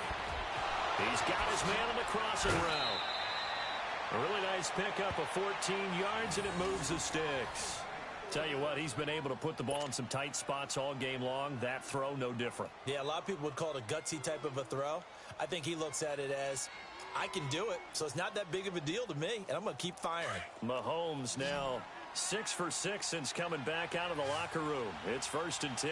He's got his man on the crossing route. A really nice pickup of 14 yards, and it moves the sticks. Tell you what, he's been able to put the ball in some tight spots all game long. That throw, no different. Yeah, a lot of people would call it a gutsy type of a throw. I think he looks at it as, I can do it, so it's not that big of a deal to me, and I'm going to keep firing. Mahomes now 6 for 6 since coming back out of the locker room. It's 1st and 10.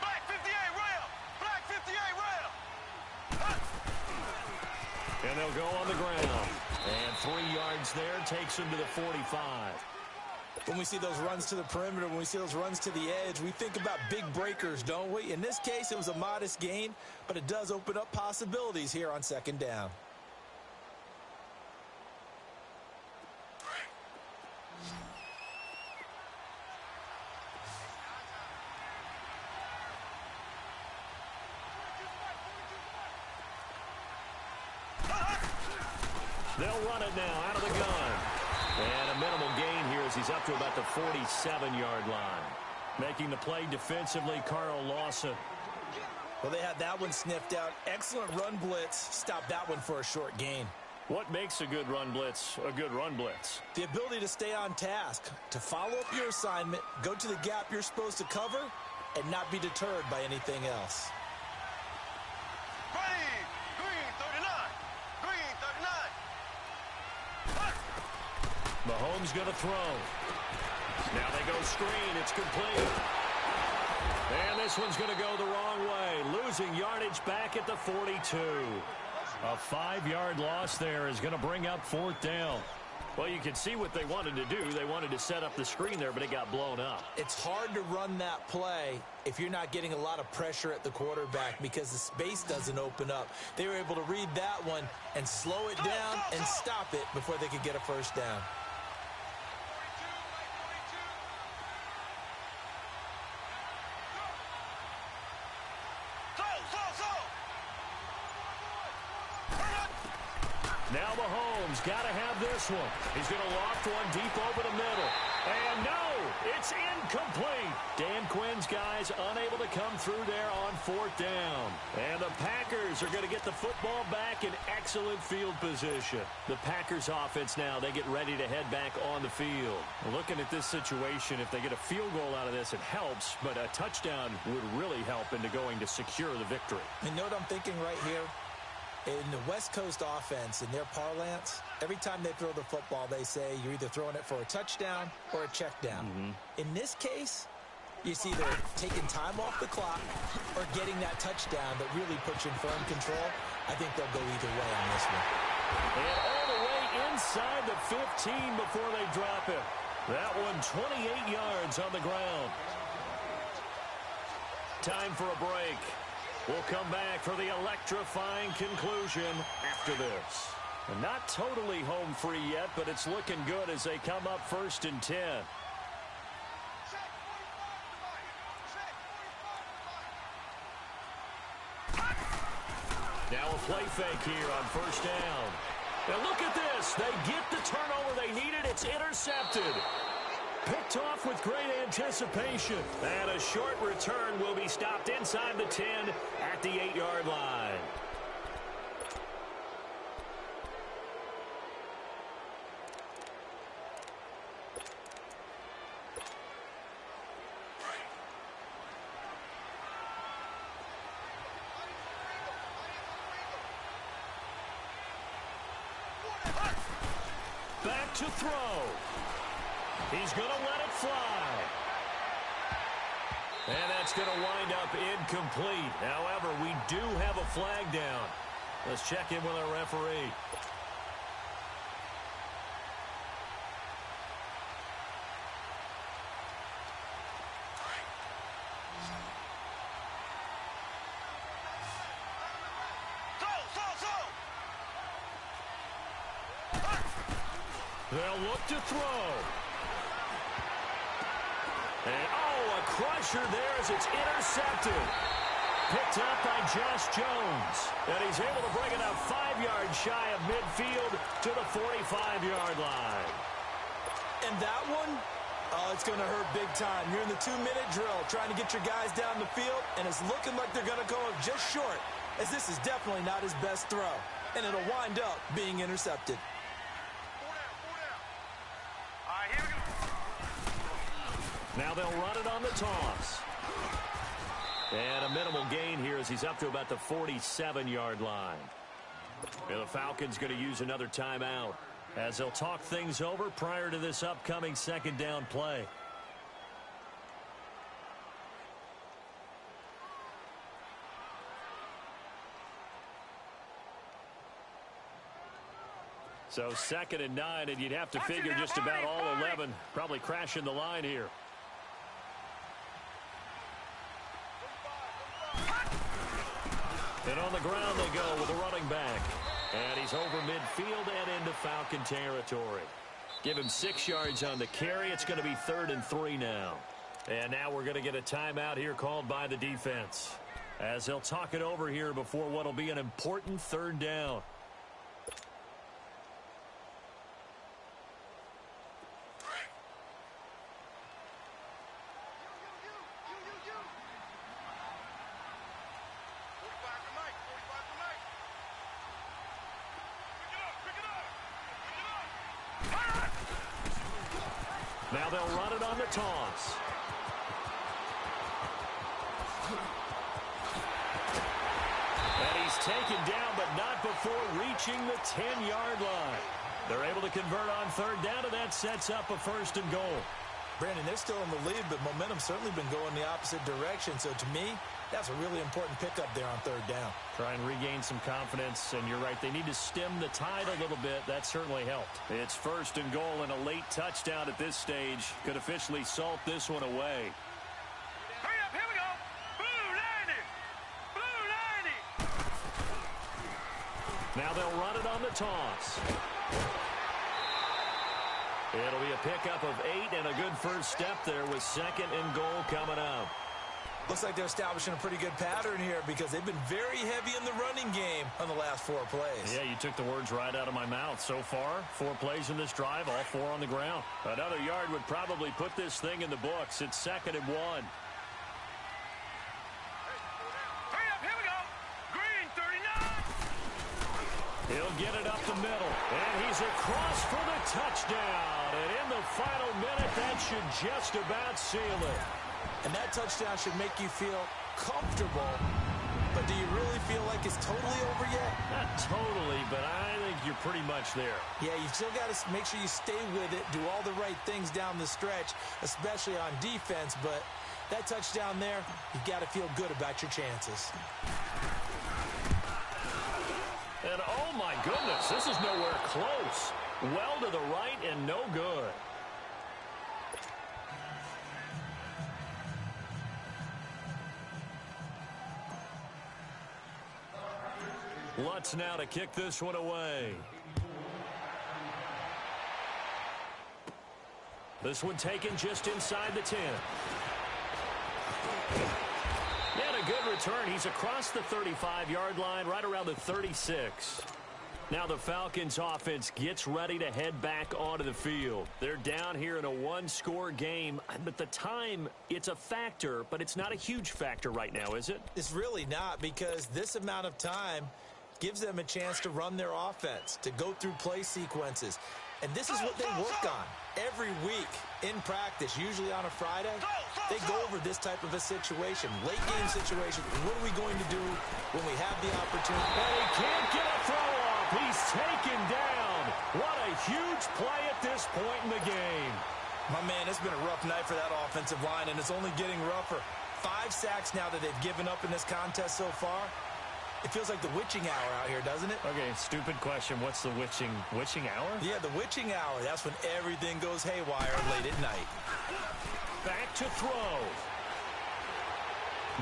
Black 58 rail. Black 58 rail. And they'll go on the ground. And 3 yards there takes him to the 45. When we see those runs to the perimeter, when we see those runs to the edge, we think about big breakers, don't we? In this case, it was a modest gain, but it does open up possibilities here on 2nd down. They'll run it now out of the gun. And a minimal gain here as he's up to about the 47-yard line. Making the play defensively, Carl Lawson. Well, they had that one sniffed out. Excellent run blitz. Stopped that one for a short gain. What makes a good run blitz a good run blitz? The ability to stay on task, to follow up your assignment, go to the gap you're supposed to cover, and not be deterred by anything else. Green 39. Green 39. Mahomes going to throw. Now they go screen. It's complete. And this one's going to go the wrong way. Losing yardage back at the 42. A 5-yard loss there is going to bring up 4th down. Well, you can see what they wanted to do. They wanted to set up the screen there, but it got blown up. It's hard to run that play if you're not getting a lot of pressure at the quarterback because the space doesn't open up. They were able to read that one and slow it down and stop it before they could get a first down. Now Mahomes got to have this one. He's going to loft one deep over the middle. And no, it's incomplete. Dan Quinn's guys unable to come through there on 4th down. And the Packers are going to get the football back in excellent field position. The Packers offense now, they get ready to head back on the field. Looking at this situation, if they get a field goal out of this, it helps. But a touchdown would really help into going to secure the victory. You know what I'm thinking right here? In the West Coast offense, in their parlance, every time they throw the football, they say you're either throwing it for a touchdown or a check down. In this case, it's either taking time off the clock or getting that touchdown that really puts you in firm control. I think they'll go either way on this one. And all the way inside the 15 before they drop it. That one 28 yards on the ground. Time for a break. We'll come back for the electrifying conclusion after this. And not totally home free yet, but it's looking good as they come up 1st and 10. Now a play fake here on 1st down. And look at this. They get the turnover they needed. It's intercepted. Picked off with great anticipation. And a short return will be stopped inside the 10 at the 8-yard line. Back to throw. He's going to let it fly. And that's going to wind up incomplete. However, we do have a flag down. Let's check in with our referee. They'll look to throw. And, a crusher there as it's intercepted. Picked up by Josh Jones. And he's able to bring it up 5 yards shy of midfield to the 45-yard line. And that one, it's going to hurt big time. You're in the 2-minute drill trying to get your guys down the field, and it's looking like they're going to go just short, as this is definitely not his best throw. And it'll wind up being intercepted. Now they'll run it on the toss. And a minimal gain here as he's up to about the 47-yard line. And the Falcons going to use another timeout as they'll talk things over prior to this upcoming 2nd down play. So 2nd and 9, and you'd have to figure just about all 11 probably crashing the line here. And on the ground they go with a running back. And he's over midfield and into Falcon territory. Give him 6 yards on the carry. It's going to be 3rd and 3 now. And now we're going to get a timeout here called by the defense, as they'll talk it over here before what will be an important 3rd down. Pick it Now they'll run it on the toss. And he's taken down, but not before reaching the 10-yard line. They're able to convert on third down, and that sets up a 1st and goal. Brandon, they're still in the lead, but momentum's certainly been going the opposite direction. So to me, that's a really important pickup there on third down. Try and regain some confidence, and you're right, they need to stem the tide a little bit. That certainly helped. It's 1st and goal, and a late touchdown at this stage could officially salt this one away. Hurry up, here we go. Blue 90. Blue 90. Now they'll run it on the toss. It'll be a pickup of 8 and a good first step there with 2nd and goal coming up. Looks like they're establishing a pretty good pattern here because they've been very heavy in the running game on the last 4 plays. Yeah, you took the words right out of my mouth. So far, 4 plays in this drive, all 4 on the ground. Another yard would probably put this thing in the books. It's 2nd and 1. Hurry up, here we go. Green 39. He'll get it up the middle, and he's across for the touchdown. And in the final minute, that should just about seal it. And that touchdown should make you feel comfortable. But do you really feel like it's totally over yet? Not totally, but I think you're pretty much there. Yeah, you still got to make sure you stay with it, do all the right things down the stretch, especially on defense. But that touchdown there, you've got to feel good about your chances. And oh my goodness, this is nowhere close. Well to the right and no good. Lutz now to kick this one away. This one taken just inside the 10. And a good return. He's across the 35-yard line, right around the 36. Now the Falcons offense gets ready to head back onto the field. They're down here in a 1-score game, but the time, it's a factor, but it's not a huge factor right now, is it? It's really not, because this amount of time gives them a chance to run their offense, to go through play sequences. And this is what they work on every week in practice, usually on a Friday. They go over this type of a situation, late game situation. What are we going to do when we have the opportunity? And he can't get a throw off. He's taken down. What a huge play at this point in the game. My man, it's been a rough night for that offensive line, and it's only getting rougher. 5 sacks now that they've given up in this contest so far. It feels like the witching hour out here, doesn't it? Okay, stupid question. What's the witching hour? Yeah, the witching hour. That's when everything goes haywire late at night. Back to throw.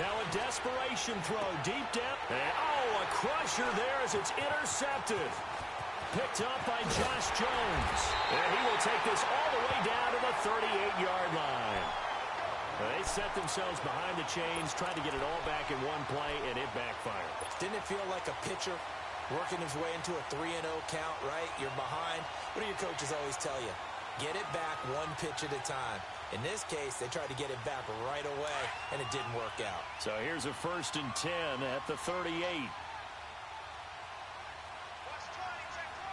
Now a desperation throw. Deep depth. And, oh, a crusher there as it's intercepted. Picked up by Josh Jones. And he will take this all the way down to the 38-yard line. They set themselves behind the chains, tried to get it all back in one play, and it backfired. Didn't it feel like a pitcher working his way into a 3-0 count, right? You're behind. What do your coaches always tell you? Get it back 1 pitch at a time. In this case, they tried to get it back right away, and it didn't work out. So here's a 1st and 10 at the 38.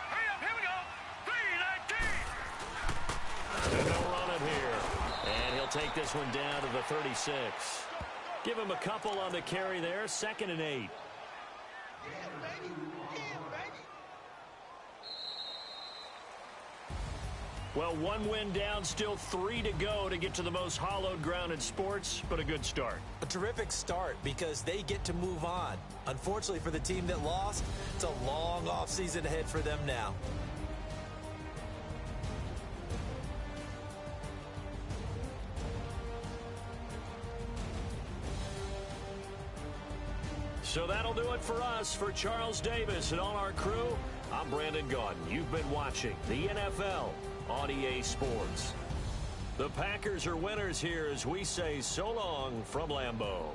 Hurry up, here we go. 3-19. And they'll run it here. And he'll take this one down to the 36. Give him a couple on the carry there. 2nd and 8. Well, 1 win down, still 3 to go to get to the most hallowed ground in sports, but a good start. A terrific start because they get to move on. Unfortunately for the team that lost, it's a long offseason ahead for them now. So that'll do it for us. For Charles Davis and all our crew, I'm Brandon Gaudin. You've been watching the NFL on EA Sports. The Packers are winners here as we say so long from Lambeau.